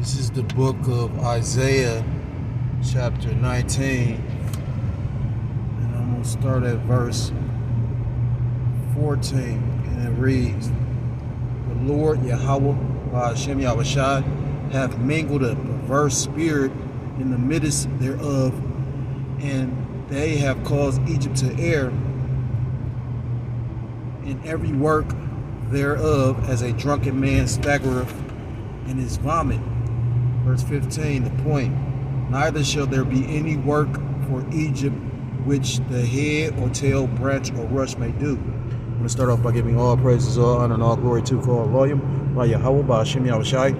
This is the book of Isaiah, chapter 19. And I'm going to start at verse 14. And it reads, "The Lord Yahweh, Hashem Yahushai, hath mingled a perverse spirit in the midst thereof, and they have caused Egypt to err in every work thereof, as a drunken man staggereth in his vomit." Verse 15, the point. "Neither shall there be any work for Egypt which the head or tail, branch or rush may do." I'm going to start off by giving all praises, all honor, and all glory to Elohim, by Yahweh, by Hashem Yahushai,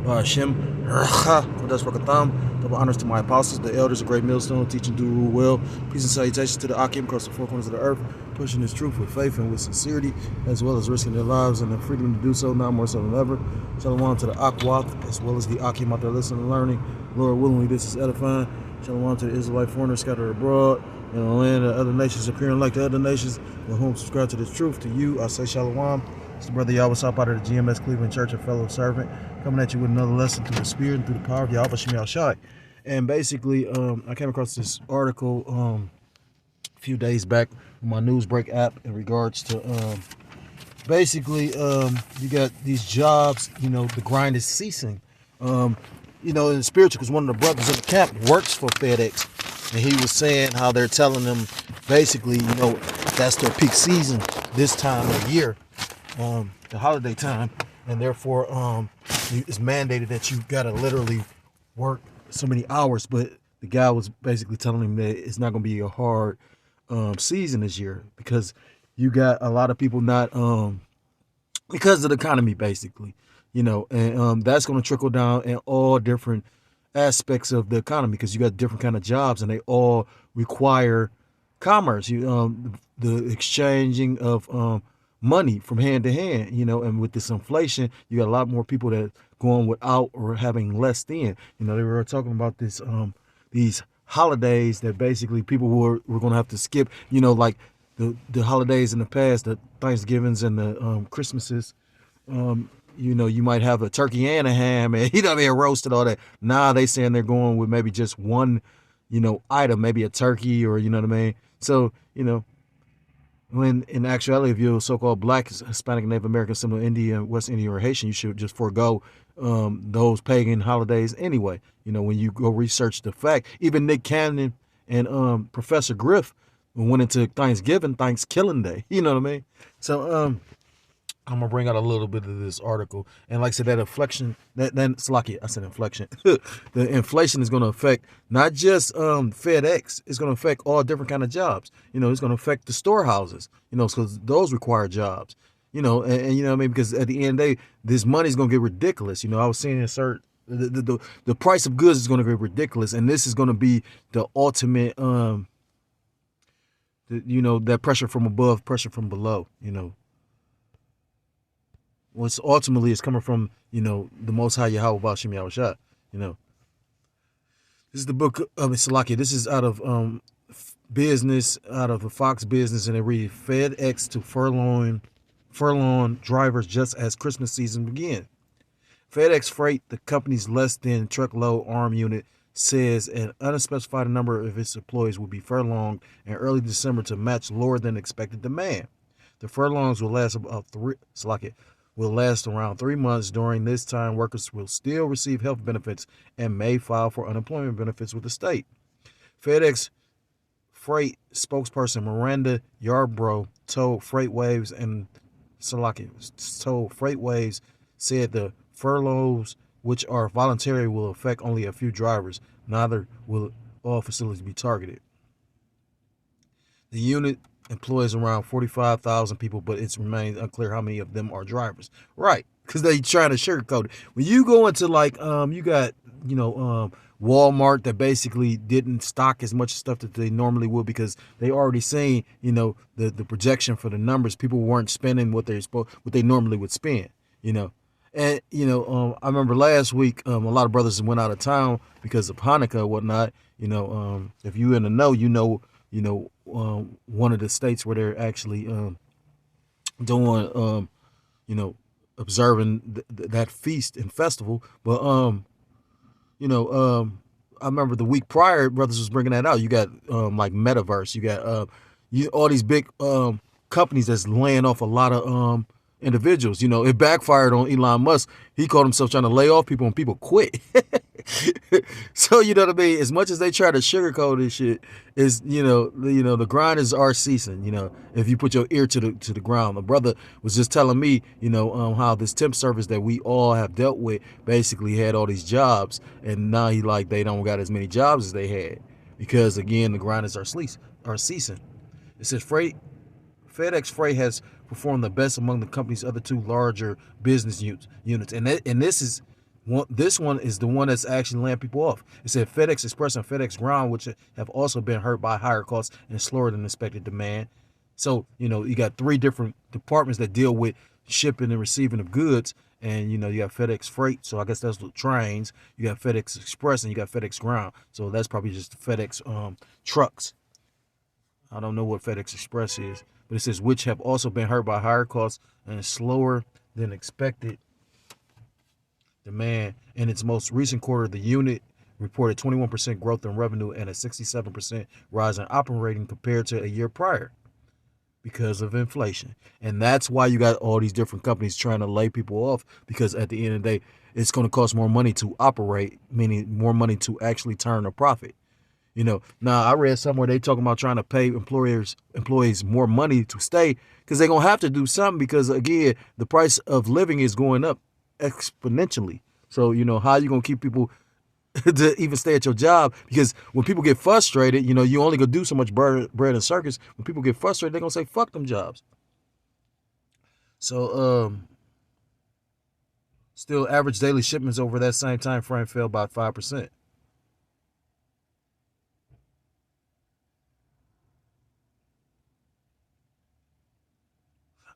by Hashem Kodesh Rakatham. Double honors to my apostles, the elders, a great millstone, teaching do rule well. Peace and salutations to the Akim across the four corners of the earth, pushing this truth with faith and with sincerity, as well as risking their lives and the freedom to do so, now more so than ever. Shalom to the Akwath, as well as the Akim out there listening and learning. Lord willingly, this is edifying. Shalom to the Israelite foreigners scattered abroad in the land of other nations, appearing like the other nations, with whom subscribe to this truth. To you, I say shalom. It's the brother Yahweh South out of the GMS Cleveland Church, a fellow servant, coming at you with another lesson through the Spirit and through the power of Yahweh Shem Shai. And basically, I came across this article a few days back on my Newsbreak app in regards to you got these jobs, the grind is ceasing. In the spiritual, because one of the brothers in the camp works for FedEx, and he was saying how they're telling them basically, that's their peak season this time of year, the holiday time, and therefore it's mandated that you gotta literally work so many hours. But the guy was basically telling him that it's not gonna be a hard season this year, because you got a lot of people not because of the economy, basically, and that's going to trickle down in all different aspects of the economy, because you got different kind of jobs and they all require commerce, the exchanging of money from hand to hand, and with this inflation, you got a lot more people that going without or having less than. They were talking about this these holidays that basically people were going to have to skip, like the holidays in the past, the Thanksgivings and the Christmases. You might have a turkey and a ham and roasted, all that. Now they saying they're going with maybe just one, item, maybe a turkey, or So, when in actuality, if you're so-called Black, Hispanic, Native American, Seminole Indian, West Indian, or Haitian, you should just forego those pagan holidays anyway. When you go research the fact, even Nick Cannon and Professor Griff went into Thanksgiving Day. You know what I mean? So I'm gonna bring out a little bit of this article, and like I said, that inflection, I said inflection. The inflation is gonna affect not just FedEx. It's gonna affect all different kind of jobs. It's gonna affect the storehouses. Because those require jobs. And what I mean, because at the end of the day, this money's gonna get ridiculous. I was seeing the price of goods is gonna get ridiculous, and this is gonna be the ultimate that pressure from above, pressure from below. What's ultimately is coming from, the Most High Yahweh Bashim Yahushua. This is the book of Salakia. This is out of business, out of a Fox Business, and it reads, "FedEx to furlough drivers just as Christmas season begins." FedEx Freight, the company's less than truckload arm unit, says an unspecified number of its employees will be furloughed in early December to match lower than expected demand. The furloughs will last around 3 months. During this time, workers will still receive health benefits and may file for unemployment benefits with the state. FedEx Freight spokesperson Miranda Yarbrough told FreightWaves said the furloughs, which are voluntary, will affect only a few drivers. Neither will all facilities be targeted. The unit employs around 45,000 people, but it remains unclear how many of them are drivers. Right, because they trying to sugarcoat it. When you go into you got Walmart that basically didn't stock as much stuff that they normally would, because they already seen the projection for the numbers. People weren't spending what they normally would spend. And I remember last week a lot of brothers went out of town because of Hanukkah and whatnot. If you in the know, one of the states where they're actually doing observing that feast and festival. But you know, I remember the week prior, brothers was bringing that out. You got like metaverse. You got all these big companies that's laying off a lot of individuals. You know, it backfired on Elon Musk. He called himself trying to lay off people and people quit. So you know what I mean? As much as they try to sugarcoat this shit, is the grind is our season. You know, if you put your ear to the ground. The brother was just telling me, how this temp service that we all have dealt with basically had all these jobs, and now they don't got as many jobs as they had because again the grind is our season. It says FedEx Freight has performed the best among the company's other two larger business units, and this one is the one that's actually laying people off. It said FedEx Express and FedEx Ground, which have also been hurt by higher costs and slower than expected demand. So, you got three different departments that deal with shipping and receiving of goods. And, you got FedEx Freight. So I guess that's the trains. You got FedEx Express and you got FedEx Ground. So that's probably just FedEx trucks. I don't know what FedEx Express is. But it says, which have also been hurt by higher costs and slower than expected demand. In its most recent quarter, the unit reported 21% growth in revenue and a 67% rise in operating compared to a year prior because of inflation. And that's why you got all these different companies trying to lay people off, because at the end of the day, it's going to cost more money to operate, meaning more money to actually turn a profit. Now I read somewhere they talking about trying to pay employees more money to stay because they're going to have to do something because, again, the price of living is going up exponentially. So, how you going to keep people to even stay at your job? Because when people get frustrated, you only going to do so much bread and circus. When people get frustrated, they're going to say, fuck them jobs. So, still average daily shipments over that same time frame fell by 5%.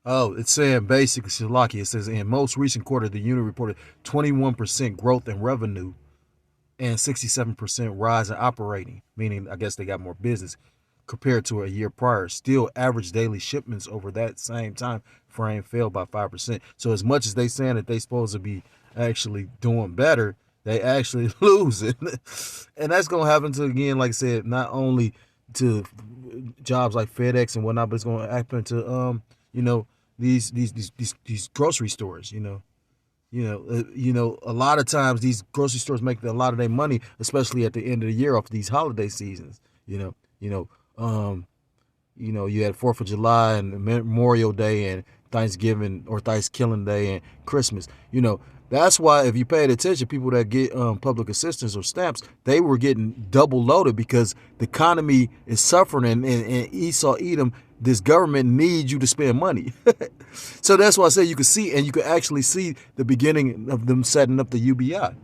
Oh, it's saying basically, Shalaki, it says in most recent quarter, the unit reported 21% growth in revenue and 67% rise in operating, meaning I guess they got more business compared to a year prior. Still, average daily shipments over that same time frame fell by 5%. So as much as they saying that they supposed to be actually doing better, they actually losing. And that's going to happen to, again, like I said, not only to jobs like FedEx and whatnot, but it's going to happen to, these grocery stores, a lot of times these grocery stores make a lot of their money, especially at the end of the year off these holiday seasons. You had 4th of July and Memorial Day and Thanksgiving or Thanksgiving Day and Christmas. That's why if you paid attention, people that get public assistance or stamps, they were getting double loaded because the economy is suffering and Esau Edom, this government needs you to spend money. So that's why I say you can actually see the beginning of them setting up the UBI.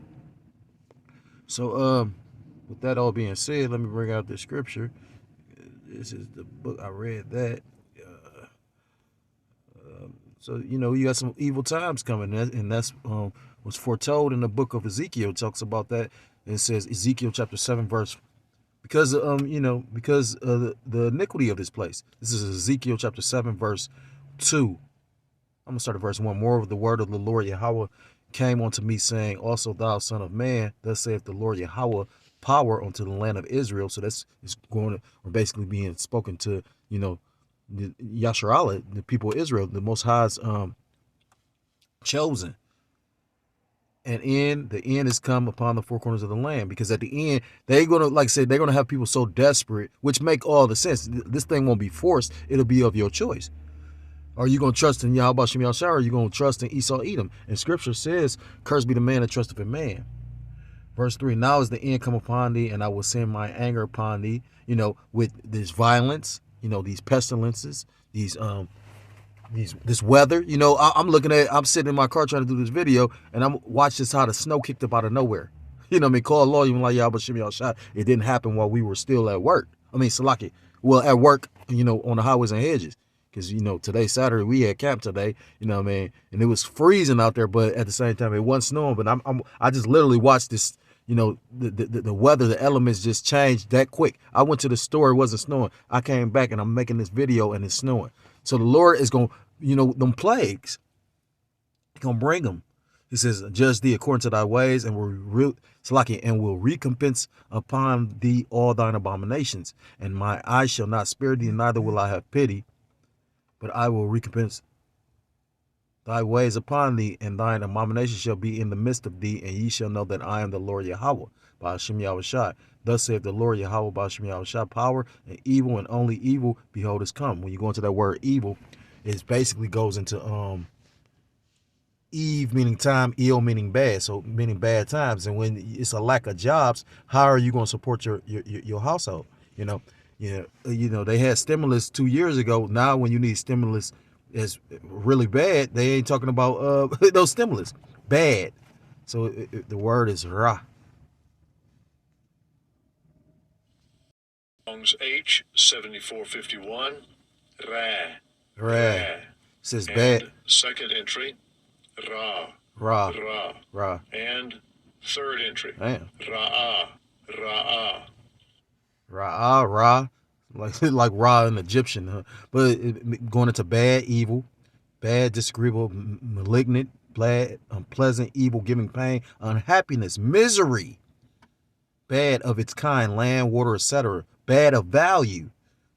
So with that all being said, let me bring out the scripture. This is the book. I read that. So, you got some evil times coming, and that's was foretold in the book of Ezekiel. It talks about that. It says Ezekiel chapter 7 verse, because of the iniquity of this place. This is Ezekiel chapter 7 verse 2. I'm going to start at verse 1. Moreover, the word of the Lord Yahweh came unto me, saying, also thou son of man, thus saith the Lord Yahweh, power unto the land of Israel. So that's going to, or basically being spoken to, the Yasharallah, the people of Israel, the Most High's chosen. And the end is come upon the four corners of the land, because at the end, they're going to, like I said, they're going to have people so desperate, which make all the sense. This thing won't be forced. It'll be of your choice. Are you going to trust in Yahweh Shem Yahshua, or are you going to trust in Esau Edom? And scripture says, cursed be the man that trusteth in man. Verse 3, now is the end come upon thee, and I will send my anger upon thee, with this violence, these pestilences, this weather. I'm sitting in my car trying to do this video, and I'm watching how the snow kicked up out of nowhere. Call a lawyer, even like Yahweh Shem Yahshua. It didn't happen while we were still at work. Salaki. Well, at work, on the highways and hedges. Because, today, Saturday, we had camp today, and it was freezing out there, but at the same time, it wasn't snowing. But I just literally watched this, the weather, the elements just changed that quick. I went to the store, it wasn't snowing. I came back and I'm making this video and it's snowing. So the Lord is going, them plagues He gonna bring them. He says, judge thee according to thy ways, and will recompense upon thee all thine abominations. And my eye shall not spare thee, neither will I have pity, but I will recompense thy ways upon thee, and thine abomination shall be in the midst of thee, and ye shall know that I am the Lord Yahweh, by Hashem Yahushai. Thus saith the Lord Yahweh, by Hashem Yahushai, power and evil, and only evil, behold, is come. When you go into that word evil, it basically goes into Eve meaning time, ill meaning bad, so meaning bad times. And when it's a lack of jobs, how are you going to support your household? They had stimulus 2 years ago. Now when you need stimulus is really bad, they ain't talking about those stimulus bad. So the word is ra. H 7451 ra. It says bad. Second entry ra. And third entry Ra, like Ra in Egyptian, huh? But going into bad, evil, bad, disagreeable, malignant, bad, unpleasant, evil, giving pain, unhappiness, misery, bad of its kind, land, water, etc., bad of value,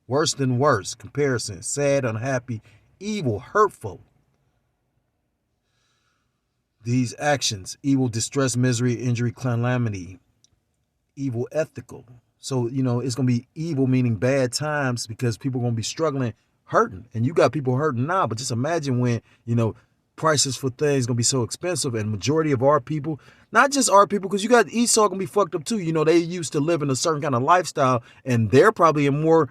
worse than worse, comparison, sad, unhappy, evil, hurtful. These actions, evil, distress, misery, injury, calamity, evil, ethical. So, it's going to be evil, meaning bad times, because people are going to be struggling, hurting. And you got people hurting now, but just imagine when, prices for things going to be so expensive, and majority of our people, not just our people, because you got Esau going to be fucked up too. They used to live in a certain kind of lifestyle, and they're probably in more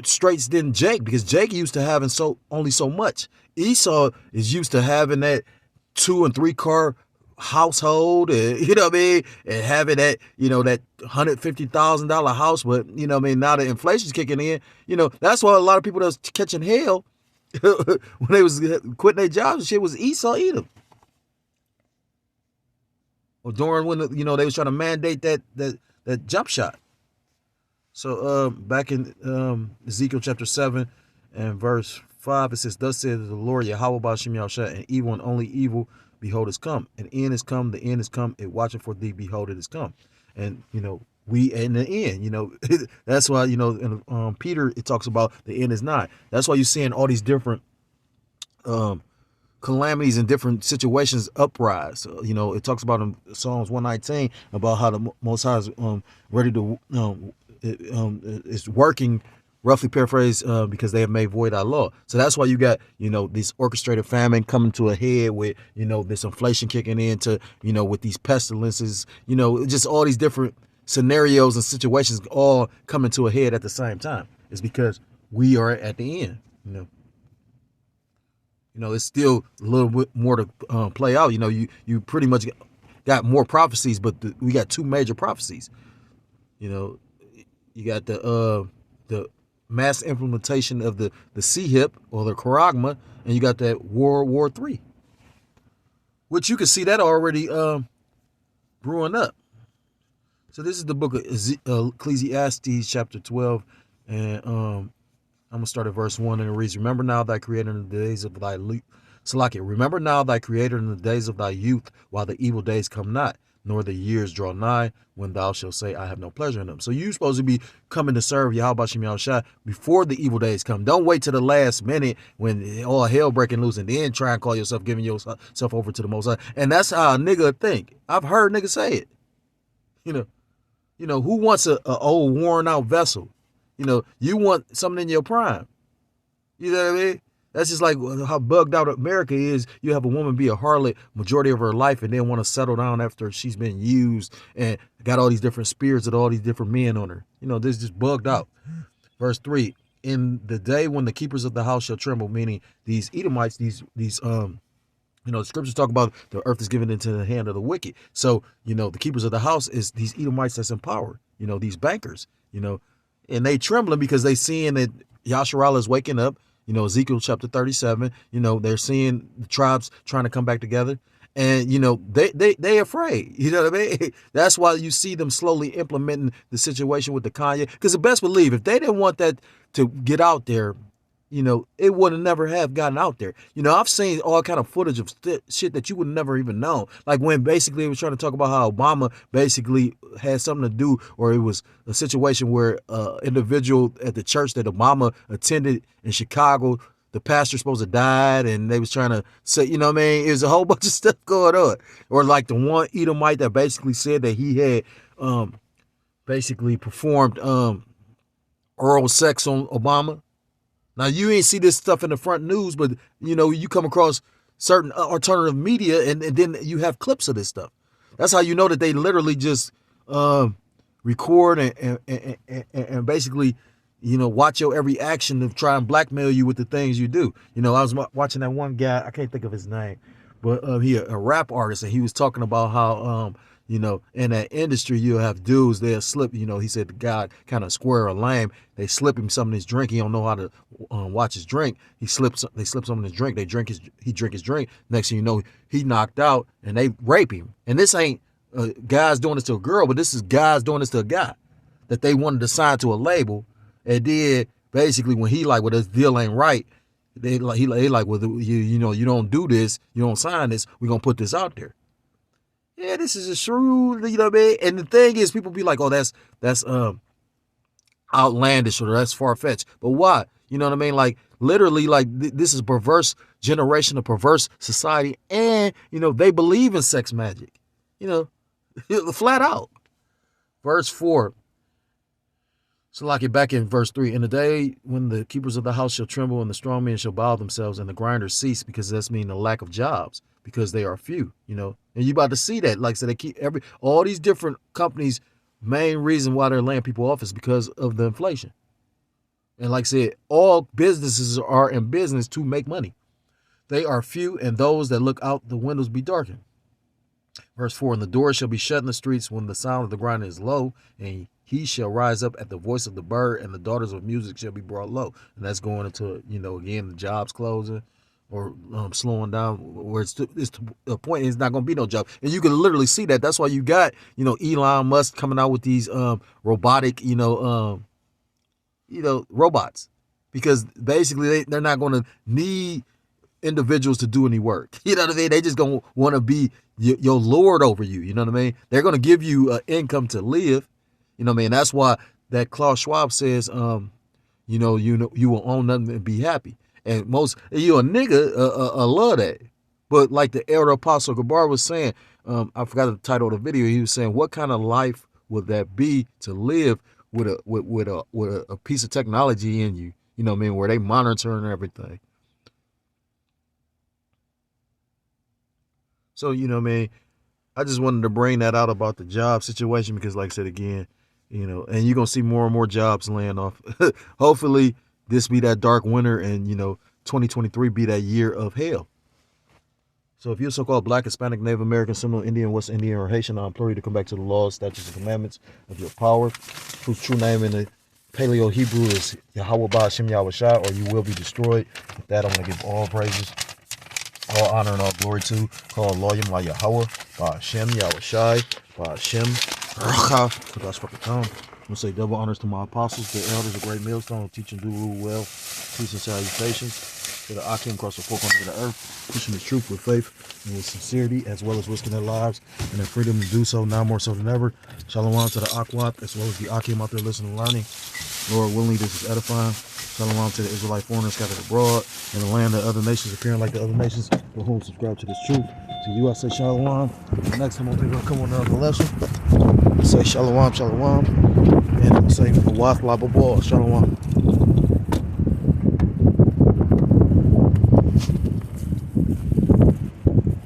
straits than Jake, because Jake used to having only so much. Esau is used to having that 2 and 3 car household, and and having that that $150,000 house. But now the inflation's kicking in. That's why a lot of people that was catching hell when they was quitting their jobs and shit was Esau Edom. Or during when they was trying to mandate that jump shot. So back in Ezekiel chapter 7 and verse 5, it says, thus says the Lord Yahweh Ba'Shem Yahushua, and evil and only evil, behold, is come. An end is come, the end is come, it watching for thee, behold, it is come. And, we in the end, that's why, in Peter, it talks about the end is nigh. That's why you're seeing all these different calamities and different situations uprise. It talks about in Psalms 119 about how the Most High is ready to, is working, roughly paraphrased, because they have made void our law. So that's why you got, this orchestrated famine coming to a head with, this inflation kicking into, with these pestilences, just all these different scenarios and situations all coming to a head at the same time. It's because we are at the end, it's still a little bit more to play out. You pretty much got more prophecies, but we got 2 major prophecies. You got the mass implementation of the CHIP or the Charagma, and you got that World War III, which you can see that already brewing up. So this is the book of Ecclesiastes chapter 12, and I'm gonna start at verse 1, and it reads, remember now thy creator in the days of thy remember now thy creator in the days of thy youth, while the evil days come not, nor the years draw nigh, when thou shalt say, I have no pleasure in them. So you're supposed to be coming to serve Yahweh Shem Yahushua before the evil days come. Don't wait till the last minute when all hell breaking loose and then try and call yourself, giving yourself over to the Most High. And that's how a nigga think. I've heard niggas say it. Who wants a old worn out vessel? You want something in your prime. You know what I mean? That's just like how bugged out America is. You have a woman be a harlot majority of her life and then want to settle down after she's been used and got all these different spirits of all these different men on her. This is just bugged out. Verse 3, in the day when the keepers of the house shall tremble, meaning these Edomites, these the scriptures talk about the earth is given into the hand of the wicked. So, the keepers of the house is these Edomites that's in power, these bankers, and they trembling because they seeing that Yasharallah is waking up. Ezekiel chapter 37, they're seeing the tribes trying to come back together, and, they afraid, you know what I mean? That's why you see them slowly implementing the situation with the Kanye, because the best believe if they didn't want that to get out there, it would have never have gotten out there. I've seen all kind of footage of shit that you would never even know. Like when basically it was trying to talk about how Obama basically had something to do, or it was a situation where individual at the church that Obama attended in Chicago, the pastor supposed to died, and they was trying to say, it was a whole bunch of stuff going on. Or like the one Edomite that basically said that he had basically performed oral sex on Obama. Now, you ain't see this stuff in the front news, but, you come across certain alternative media and then you have clips of this stuff. That's how you know that they literally just record and basically, watch your every action to try and blackmail you with the things you do. I was watching that one guy, I can't think of his name, but he a rap artist, and he was talking about how, in that industry, you'll have dudes, they'll slip, he said the guy kind of square or lame, they slip him some of his drink, he don't know how to watch his drink, they slip some of his drink, he drink his drink, next thing you know, he knocked out, and they rape him. And this ain't guys doing this to a girl, but this is guys doing this to a guy that they wanted to sign to a label, and then basically when he like, well, this deal ain't right, they like, well, you don't do this, you don't sign this, we're gonna put this out there. Yeah, this is a shrewd, what I mean? And the thing is, people be like, oh, that's outlandish, or that's far-fetched. But why? You know what I mean? Like, literally, like, this is a perverse generation, a perverse society, and, they believe in sex magic. Flat out. Verse 4. So like it back in verse 3. In the day when the keepers of the house shall tremble, and the strong men shall bow themselves, and the grinders cease, because that's mean the lack of jobs, because they are few, and you about to see that. Like I said, they keep all these different companies, main reason why they're laying people off is because of the inflation. And like I said, all businesses are in business to make money. They are few, and those that look out the windows be darkened. Verse 4, and the doors shall be shut in the streets when the sound of the grinder is low, and he shall rise up at the voice of the bird, and the daughters of music shall be brought low. And that's going into, again, the jobs closing, or slowing down, where it's to a point it's not going to be no job. And you can literally see that. That's why you got, Elon Musk coming out with these robotic, robots. Because basically they're not going to need individuals to do any work. You know what I mean? They just going to want to be your lord over you. You know what I mean? They're going to give you an income to live. You know what I mean? That's why that Klaus Schwab says, you will own nothing and be happy. And most, you a nigga, love that. But like the elder apostle Gabar was saying, I forgot the title of the video. He was saying, what kind of life would that be to live with a piece of technology in you? You know what I mean? Where they monitor and everything. So, you know what I mean? I just wanted to bring that out about the job situation, because like I said again, and you're going to see more and more jobs laying off. Hopefully this be that dark winter, and 2023 be that year of hell. So if you're so-called Black, Hispanic, Native American, Seminole Indian, West Indian, or Haitian, I implore you to come back to the laws, statutes, and commandments of your power, whose true name in the Paleo Hebrew is Yahweh Ba'Shem Yahweh Shai, or you will be destroyed. With that, I'm going to give all praises, all honor, and all glory to call Loyim La Yahweh Ba'Shem Yahweh Shai Ba'Shem Racha. For God's fucking tongue. I'm going to say double honors to my apostles, the elders, a great millstone, teach and do rule well, peace and salutations to the Akim across the four corners of the earth, pushing the truth with faith and with sincerity, as well as risking their lives and their freedom to do so, now more so than ever. Shalom to the Akwat, as well as the Akim out there listening and learning. Lord willing, this is edifying. Shalom to the Israelite foreigners scattered abroad in the land of other nations, appearing like the other nations, for whom subscribe to this truth. To you I say shalom. The next time I'll come on another lesson. I say shalom, shalom. And I say, Shalom.